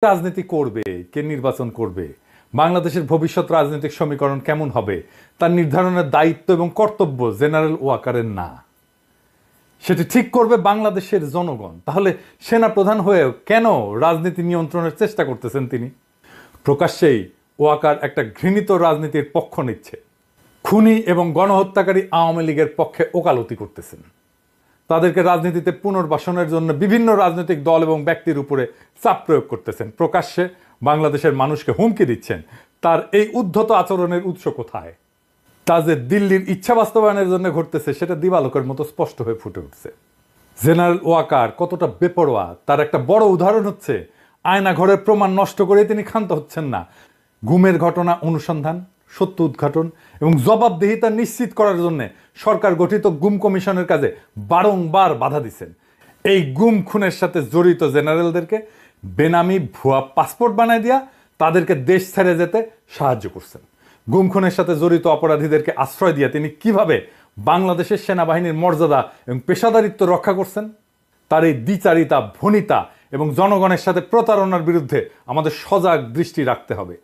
রাজনীতি করবে, কে নির্বাচন করবে, বাংলাদেশের ভবিষ্যৎ রাজনৈতিক সমীকরণ কেমন হবে তার নির্ধারণের দায়িত্ব এবং কর্তব্য জেনারেল ওয়াকারের না। সেটি ঠিক করবে বাংলাদেশের জনগণ। তাহলে সেনা প্রধান হয়েও কেন রাজনীতি নিয়ন্ত্রণের চেষ্টা করতেছেন তিনি? প্রকাশ্যেই ওয়াকার একটা ঘৃণিত রাজনীতির পক্ষ নিচ্ছে, খুনি এবং গণহত্যাকারী আওয়ামী লীগের পক্ষে ওকালতি করতেছেন, তাদেরকে রাজনীতিতে পুনর্বাসনের জন্য বিভিন্ন রাজনৈতিক দল এবং ব্যক্তির উপরে চাপ প্রয়োগ করতেছেন, প্রকাশ্যে বাংলাদেশের মানুষকে হুমকি দিচ্ছেন। তার এই উদ্ধত আচরণের উৎস কোথায়? তা যে দিল্লির ইচ্ছা বাস্তবায়নের জন্য ঘটতেছে সেটা দিবালোকের মতো স্পষ্ট হয়ে ফুটে উঠছে। জেনারেল ওয়াকার কতটা বেপরোয়া তার একটা বড় উদাহরণ হচ্ছে আয়নাঘরের প্রমাণ নষ্ট করে তিনি ক্ষান্ত হচ্ছেন না। গুমের ঘটনা অনুসন্ধান, সত্য উদ্ঘাটন এবং জবাবদিহিতা নিশ্চিত করার জন্য সরকার গঠিত গুম কমিশনের কাজে বারংবার বাধা দিচ্ছেন। এই গুম খুনের সাথে জড়িত জেনারেলদেরকে বেনামি ভুয়া পাসপোর্ট বানায় দিয়া তাদেরকে দেশ ছেড়ে যেতে সাহায্য করছেন। গুম খুনের সাথে জড়িত অপরাধীদেরকে আশ্রয় দিয়ে তিনি কিভাবে বাংলাদেশের সেনাবাহিনীর মর্যাদা এবং পেশাদারিত্ব রক্ষা করছেন? তার এই দ্বিচারিতা, ভনিতা এবং জনগণের সাথে প্রতারণার বিরুদ্ধে আমাদের সজাগ দৃষ্টি রাখতে হবে।